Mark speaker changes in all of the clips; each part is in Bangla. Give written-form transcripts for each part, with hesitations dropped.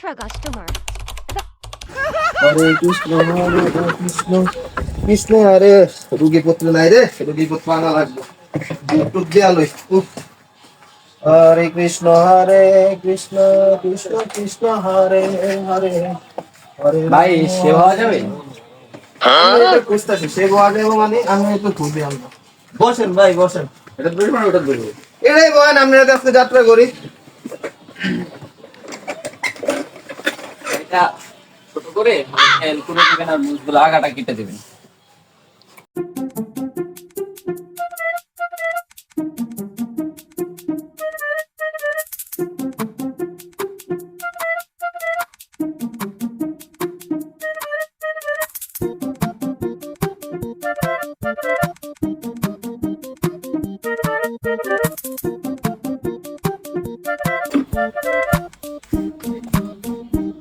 Speaker 1: extra customer.
Speaker 2: হরে কৃষ্ণ কৃষ্ণ কৃষ্ণ হরে রুগী পুত্র নাই রে রুগী পুত্র আনা লাগবে টুক দিয়া লই হরে কৃষ্ণ কৃষ্ণ কৃষ্ণ হরে হরে হরে
Speaker 3: ভাই সেবা হওয়া যাবে?
Speaker 2: আমি এটা বুঝতেছি সেবা হওয়া যাবে মানে আমি একটু খুঁজে আনবো বসেন ভাই বসেন
Speaker 3: এটা ধরবো না ওটা ধরবো?
Speaker 2: এটাই বলেন আমরা আজকে যাত্রা করি
Speaker 3: এটা ছোট করে হেল করে দিবেন আর মুজগুলো আগাটা কেটে দিবেন।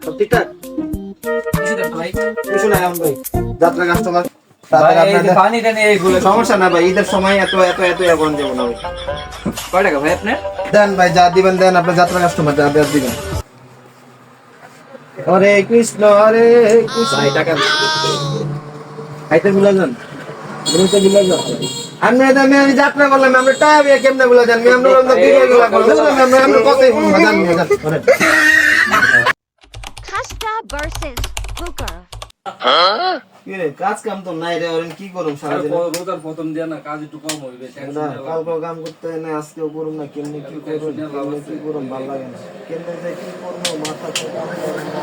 Speaker 2: সব ঠিকঠাক
Speaker 3: কিছু দেখো ভাই।
Speaker 2: কিছু নাই এখন ভাই যাত্রা কাস্টমার
Speaker 3: ভাই এই যে পানিটা নিয়ে এইগুলো
Speaker 2: সমস্যা না ভাই ঈদের সময় এত এত এত এখন যাবো না ভাই
Speaker 3: কয় টাকা ভাই আপনার?
Speaker 2: দেন ভাই যা দিবেন দেন আপনার যাত্রা কাস্টমার যা দিবেন হরে কৃষ্ণ
Speaker 3: ভাই টাকা
Speaker 2: খাইতে ভুলে যান বলতে ভুলে যান আমি এটা আমি যাত্রা করলাম আমরা টাইমে কেমনে ভুলে যান আমরা আমরা ভিডিওগুলো করলাম আমরা কথাই বলবো জান জান
Speaker 1: Costa versus Booker.
Speaker 2: কি রে কাজ কাম তো নাই রে ওরেন কি করুম সারা দিন
Speaker 3: রোজার প্রথম দিয়া না কাজ একটু কম হইবে।
Speaker 2: কালকে কাম করতে না আজকেও করুম না কেমনে কি করুম ভালো লাগে না কেমনে যে কি করবো মাথা তো কাম করে না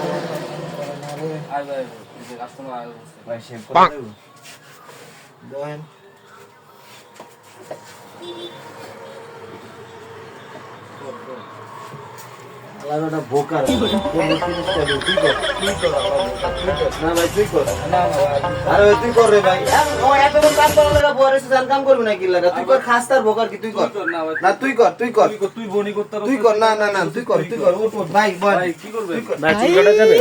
Speaker 3: আই ভাই এই যে কাস্টমার আই
Speaker 2: ভাই শেভ করে দেব দেন আলাদা বোকার তুই না ভাই তুই কর আরে তুই কর রে ভাই ও এত কাম করা লাগা পরে জান কাম করবি না কি লাগা তুই কর খাস্তার বোকার কি তুই কর না তুই কর
Speaker 3: তুই বনি করতে
Speaker 2: তুই কর না না না তুই কর উঠ ভাই বল
Speaker 3: ভাই কি করবে?
Speaker 2: ভাই চুলকাটা যাবে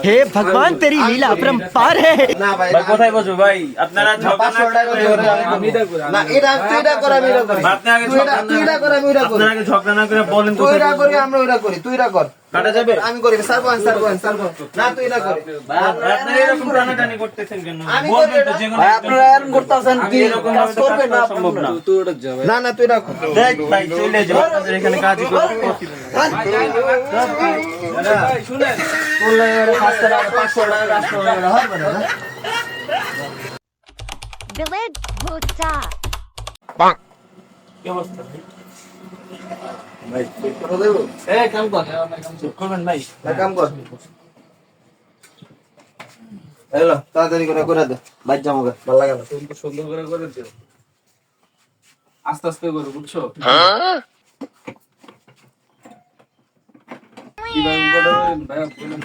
Speaker 4: हे भगवान तेरी लीला अपरंपार है।
Speaker 2: না ভাই
Speaker 5: ভাই কোথায় বসবো ভাই? আপনারা ঝগড়া না করে
Speaker 3: আমি এটা করি।
Speaker 2: না এটা তুই এটা কর আমি এটা করি
Speaker 5: আপনি আগে
Speaker 2: তুই এটা কর আমি এটা করি
Speaker 5: আপনারা আগে ঝগড়া না করে বলেন
Speaker 2: তুই
Speaker 5: কোথায়
Speaker 2: এটা
Speaker 5: বসবো?
Speaker 2: করি আমরা ওইটা করি তুই এটা কর
Speaker 5: কাটা যাবে?
Speaker 2: আমি করি স্যার না তুই এটা কর
Speaker 5: আপনারা এরকম টানাটানি করতেছেন কেন?
Speaker 2: আমি
Speaker 5: বলবেন তো
Speaker 2: করি
Speaker 5: যে কোনো
Speaker 4: भाई আপনারা এরকম করতেছেন কি
Speaker 5: এরকম
Speaker 4: কাজ
Speaker 5: ভাবে তো
Speaker 4: করবেন না
Speaker 5: কাজ করা সম্ভব না।
Speaker 3: তুই ওটা যা ভাই।
Speaker 2: না না তুই এটা কর
Speaker 5: দেখ ভাই চলে যাও, আপনাদের এখানে কাজ করতে
Speaker 3: ভাই শুনেন
Speaker 2: বললে এটা 500 টাকা 500 টাকা কাস্টমার হবে না
Speaker 1: Village Buddha.
Speaker 5: কি অবস্থা ভাই?
Speaker 2: ভাই করে দেব
Speaker 3: এই কাম কর
Speaker 5: করবেন ভাই?
Speaker 2: কাম কর হ্যালো তাড়াতাড়ি করে দে বাইর জামাকে ভালো লাগে না
Speaker 3: তুমি তো সুন্দর করে দিও। আস্তে আস্তে করো বুঝছো? কিভাবে করবেন ভাই বলেন।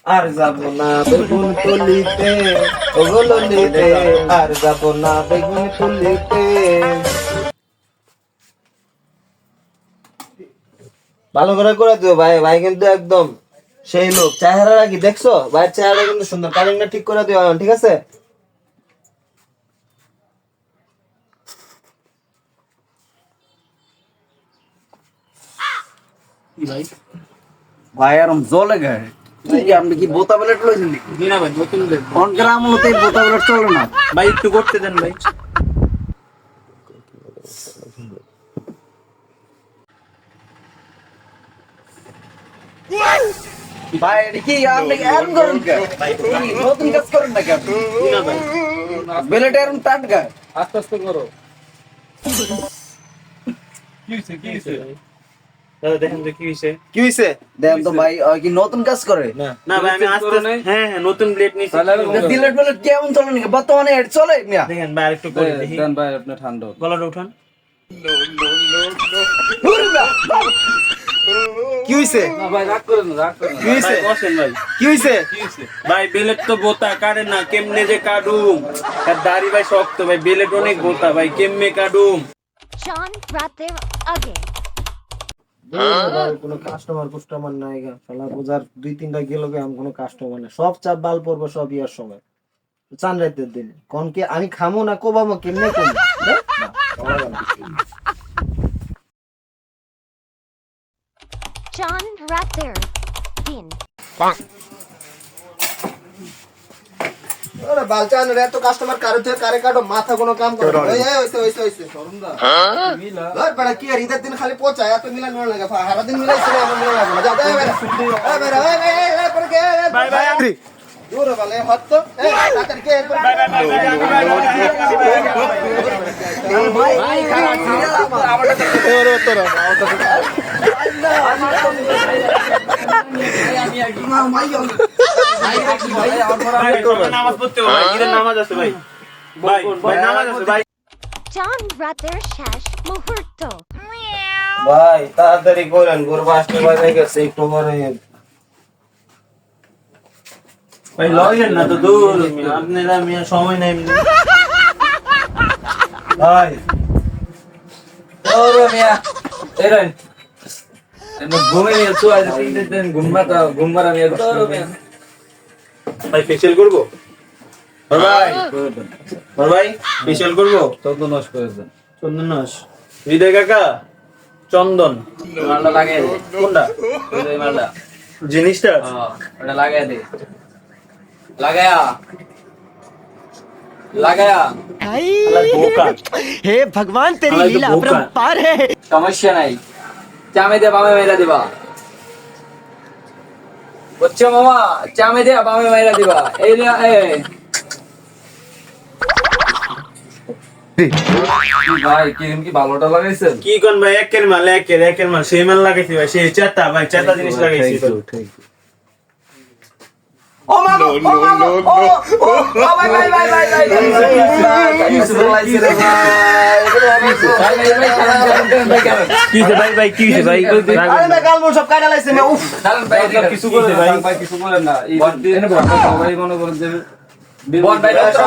Speaker 2: আর যাব না বেগুন তুলিতে ওগুলো নিতে আর যাব না বেগুন তুলিতে ভালো করে দিও ভাই ভাই কিন্তু একদম সেই লোক চেহারা কি দেখছো ভাইয়ের চেহারা কিন্তু সুন্দর কালিংটা ঠিক করে দিও এখন, ঠিক আছে
Speaker 5: কি ভাই?
Speaker 4: भाई यार हम जोले गए ठीक है हमने की बोता प्लेट लो जिंदगी
Speaker 5: জি না ভাই, নতুন দেখ।
Speaker 4: ऑन ग्राम होते ही बोता प्लेट चलो ना
Speaker 5: ভাই একটু করতে দেন ভাই।
Speaker 4: भाई देखिए आपने एरन करें क्या भाई नতুন কাজ করেন না কেন
Speaker 5: জি না ভাই।
Speaker 4: বেলেট এরন টাট গায়
Speaker 3: আস্তে আস্তে করো।
Speaker 5: কি হইছে? দাদা দেখেন তো কি হইছে?
Speaker 2: কি হইছে
Speaker 4: দেন তো ভাই কি নতুন কাজ করে
Speaker 5: না ভাই আমি আস্তে
Speaker 3: নাই?
Speaker 5: হ্যাঁ নতুন প্লেট নিছি।
Speaker 3: তাহলে আমি-
Speaker 4: দিলেট বেলেট কেমন চলে নাকি বর্তমানে এড চলে মিয়া
Speaker 5: দেখেন ভাই আরেকটু করে দেখি।
Speaker 3: দেন ভাই আপনি ঠান্ডা হন।
Speaker 5: গলাটা উঠান।
Speaker 2: কি হইছে
Speaker 3: না ভাই রাগ করেন না, রাগ করেন না।
Speaker 2: কি হইছে
Speaker 5: ভাই বসেন ভাই।
Speaker 2: কি হইছে
Speaker 3: কি হইছে?
Speaker 5: ভাই বেলেট তো বোতা কাটে না, কেমনে যে কাটুম? আর দাড়ি ভাই শক্ত ভাই, বেলেট অনেক বোতা ভাই, কেমনে কাটুম?
Speaker 1: Sean brought them again.
Speaker 2: কোনো কাস্টমার নাই গা শালা বোঝার 2-3টা গেল গে আমি কোনো কাস্টমার না সব চাপ বাল পড়বো সব ইয়ার সময় চান রাতের দিন কোন কি আমি খামো না কোবামো কেমনে করি
Speaker 1: Sean Rather. Din.
Speaker 2: ওরে বালচান রে তো কাস্টমার কারে কাটো মাথা কোনো কাম করে না। এই হইছে শরমদা
Speaker 3: মিলা
Speaker 2: ধর বড় কি আর ঈদের দিন খালি পচায় এত মিলান না লাগে সারা দিন মিলাইছ না আমার মিলান লাগে না। যা যা বেরা এই পড় কে
Speaker 5: বাই বাই
Speaker 2: ওরে বালে হত তো এই তাড়াতাড়ি কে
Speaker 5: বাই বাই বাই
Speaker 4: ভাই খারাপ ছিল আমারটা
Speaker 5: নামাজ পড়তে হবে ভাই ঈদের নামাজ আছে ভাই ভাই ভাই নামাজ আছে ভাই
Speaker 1: John Rather Shash Muhurto.
Speaker 2: ভাই তাড়াতাড়ি করেন গরু আসতে বাজে গেছে একটু পরে
Speaker 5: ভাই লয়েন না তো দূর আপনারা মিয়া সময় নাই
Speaker 2: ভাই
Speaker 4: ওরে মিয়া এরেন এনে ঘুমে নিয়ে চুয়া দিন ঘুমবারা নিয়ে ওরে মিয়া
Speaker 5: ভাই ফেশিয়াল করব ভাই ভাই ফেশিয়াল করব
Speaker 3: চোদ্দ নষ্ট করে দেন
Speaker 5: চন্দনাস হৃদয় কাকা চন্দন
Speaker 4: মালটা লাগাই দে
Speaker 5: কোনটা
Speaker 4: ওই মালটা
Speaker 5: জিনিসটা
Speaker 4: ওটা লাগাই দে লাগায়া লাগায়া
Speaker 5: আলা বোকা
Speaker 6: हे भगवान तेरी
Speaker 5: हालांकि
Speaker 6: लीला
Speaker 5: भूखा।
Speaker 6: अपरंपार है
Speaker 4: সমস্যা নাই চামে দিয়ে বামে মেলা দিবা বুঝছো মামা চামে দিয়ে বামে মেলা দিবা এই লিয়া ভাই কি ভালোটা লাগাইছেন
Speaker 5: কি কোন ভাই একের মাল সেই মাল লাগাইছি ভাই সেই চারটা ভাই চারটা জিনিস লাগাইছি
Speaker 4: ও মামা ও মামা ও ভাই ভাই ভাই ভাই ভাই
Speaker 5: কি ভাই ভাই কি ভাই
Speaker 2: আরে ভাই গালমো সব কাটা লাইছে মে উফ
Speaker 3: কিছু করে ভাই ভাই কিছু করেন না এই দিন সবাই মনে করেন যে
Speaker 4: বল ভাই রক্ত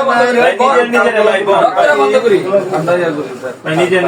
Speaker 4: বন্ধ করি
Speaker 5: ভাই নিজের ভাই
Speaker 4: রক্ত বন্ধ করি
Speaker 3: আমরা ইয়া করি স্যার
Speaker 5: ভাই নিজের